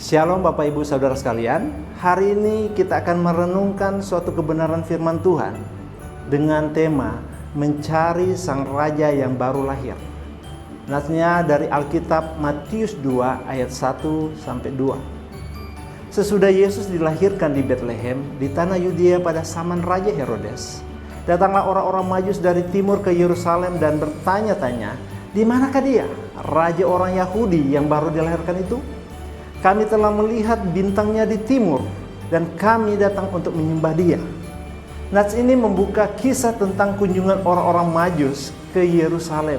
Shalom Bapak Ibu Saudara sekalian. Hari ini kita akan merenungkan suatu kebenaran firman Tuhan dengan tema mencari sang raja yang baru lahir. Nasnya dari Alkitab Matius 2 ayat 1 sampai 2. Sesudah Yesus dilahirkan di Betlehem di tanah Yudea pada zaman Raja Herodes, datanglah orang-orang Majus dari timur ke Yerusalem dan bertanya-tanya, "Di manakah dia, raja orang Yahudi yang baru dilahirkan itu? Kami telah melihat bintangnya di timur dan kami datang untuk menyembah dia." Nats ini membuka kisah tentang kunjungan orang-orang Majus ke Yerusalem.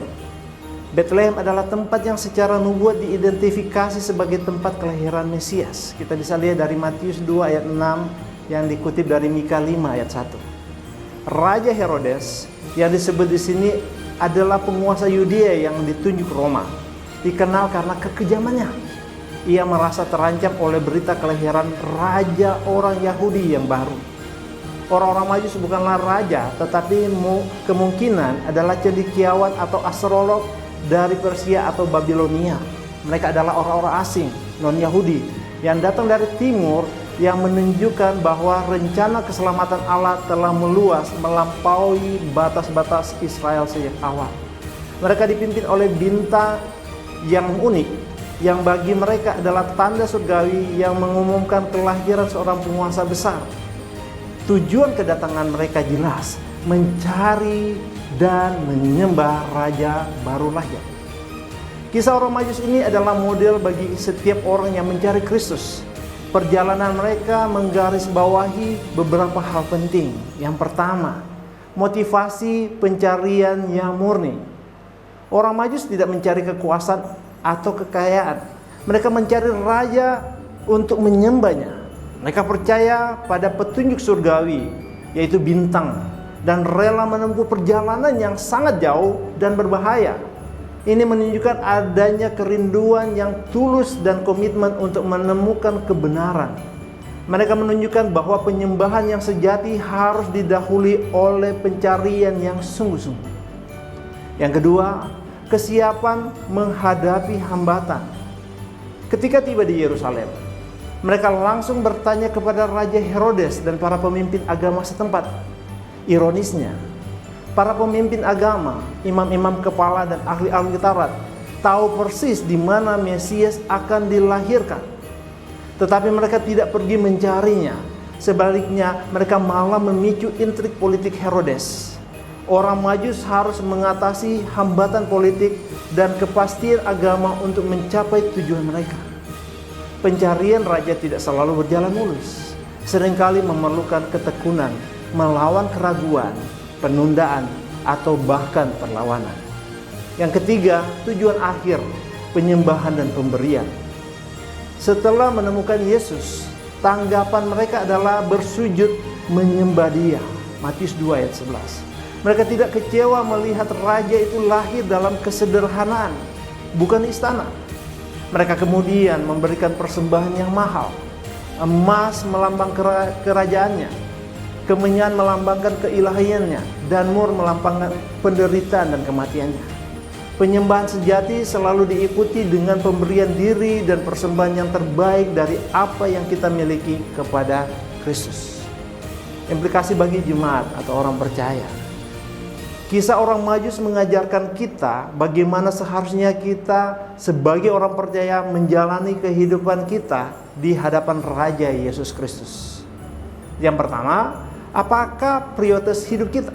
Bethlehem adalah tempat yang secara nubuat diidentifikasi sebagai tempat kelahiran Mesias. Kita bisa lihat dari Matius 2 ayat 6 yang dikutip dari Mika 5 ayat 1. Raja Herodes yang disebut di sini adalah penguasa Yudea yang ditunjuk Roma. Dikenal karena kekejamannya. Ia merasa terancam oleh berita kelahiran raja orang Yahudi yang baru. Orang-orang Majus bukanlah raja, tetapi kemungkinan adalah cendekiawan atau astrolog dari Persia atau Babilonia. Mereka adalah orang-orang asing, non-Yahudi, yang datang dari timur, yang menunjukkan bahwa rencana keselamatan Allah telah meluas melampaui batas-batas Israel sejak awal. Mereka dipimpin oleh bintang yang unik, yang bagi mereka adalah tanda surgawi yang mengumumkan kelahiran seorang penguasa besar. Tujuan kedatangan mereka jelas, mencari dan menyembah raja baru lahir. Kisah orang Majus ini adalah model bagi setiap orang yang mencari Kristus. Perjalanan mereka menggarisbawahi beberapa hal penting. Yang pertama, motivasi pencarian yang murni. Orang Majus tidak mencari kekuasaan atau kekayaan. Mereka mencari raja untuk menyembahnya. Mereka percaya pada petunjuk surgawi, yaitu bintang, dan rela menempuh perjalanan yang sangat jauh dan berbahaya. Ini menunjukkan adanya kerinduan yang tulus dan komitmen untuk menemukan kebenaran. Mereka menunjukkan bahwa penyembahan yang sejati harus didahului oleh pencarian yang sungguh-sungguh. Yang kedua, kesiapan menghadapi hambatan. Ketika tiba di Yerusalem, mereka langsung bertanya kepada Raja Herodes dan para pemimpin agama setempat. Ironisnya, para pemimpin agama, imam-imam kepala dan ahli-ahli Taurat tahu persis di mana Mesias akan dilahirkan. Tetapi mereka tidak pergi mencarinya. Sebaliknya, mereka malah memicu intrik politik Herodes. Orang Majus harus mengatasi hambatan politik dan kepastian agama untuk mencapai tujuan mereka. Pencarian raja tidak selalu berjalan mulus. Seringkali memerlukan ketekunan, melawan keraguan, penundaan, atau bahkan perlawanan. Yang ketiga, tujuan akhir, penyembahan dan pemberian. Setelah menemukan Yesus, tanggapan mereka adalah bersujud menyembah Dia. Matius 2 ayat 11. Mereka tidak kecewa melihat raja itu lahir dalam kesederhanaan, bukan istana. Mereka kemudian memberikan persembahan yang mahal. Emas melambang kerajaannya, kemenyan melambangkan keilahiannya, dan mur melambangkan penderitaan dan kematiannya. Penyembahan sejati selalu diikuti dengan pemberian diri dan persembahan yang terbaik dari apa yang kita miliki kepada Kristus. Implikasi bagi jemaat atau orang percaya. Kisah orang Majus mengajarkan kita bagaimana seharusnya kita sebagai orang percaya menjalani kehidupan kita di hadapan Raja Yesus Kristus. Yang pertama, apakah prioritas hidup kita?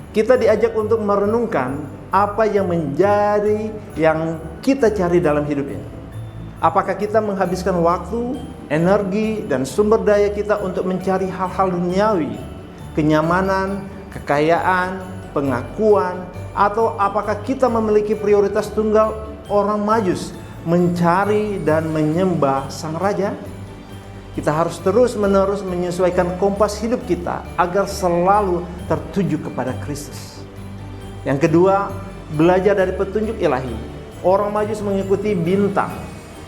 Kita diajak untuk merenungkan apa yang menjadi yang kita cari dalam hidup ini. Apakah kita menghabiskan waktu, energi, dan sumber daya kita untuk mencari hal-hal duniawi, kenyamanan, kekayaan, pengakuan, atau apakah kita memiliki prioritas tunggal orang Majus, mencari dan menyembah sang raja? Kita harus terus-menerus menyesuaikan kompas hidup kita agar selalu tertuju kepada Kristus. Yang kedua, belajar dari petunjuk ilahi. Orang Majus mengikuti bintang.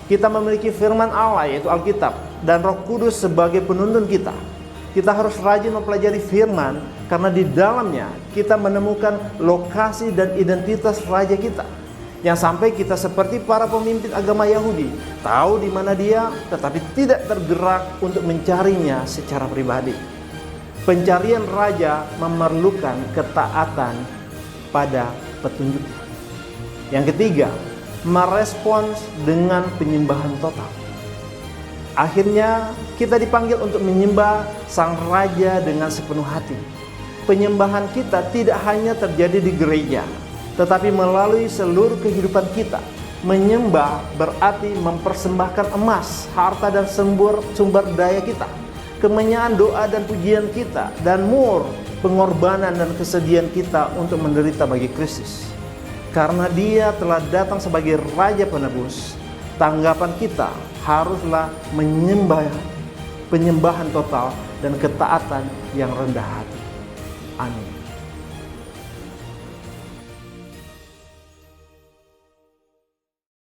Kita memiliki firman Allah, yaitu Alkitab, dan Roh Kudus sebagai penuntun kita. Kita harus rajin mempelajari firman, karena di dalamnya kita menemukan lokasi dan identitas raja kita. Yang sampai kita seperti para pemimpin agama Yahudi, tahu di mana dia, tetapi tidak tergerak untuk mencarinya secara pribadi. Pencarian raja memerlukan ketaatan pada petunjuknya. Yang ketiga, merespons dengan penyembahan total. Akhirnya kita dipanggil untuk menyembah Sang Raja dengan sepenuh hati. Penyembahan kita tidak hanya terjadi di gereja, tetapi melalui seluruh kehidupan kita. Menyembah berarti mempersembahkan emas, harta dan sumber daya kita, kemenyan, doa dan pujian kita, dan pengorbanan dan kesedihan kita untuk menderita bagi Kristus. Karena Dia telah datang sebagai Raja Penebus, tanggapan kita haruslah penyembahan total dan ketaatan yang rendah hati. Amin.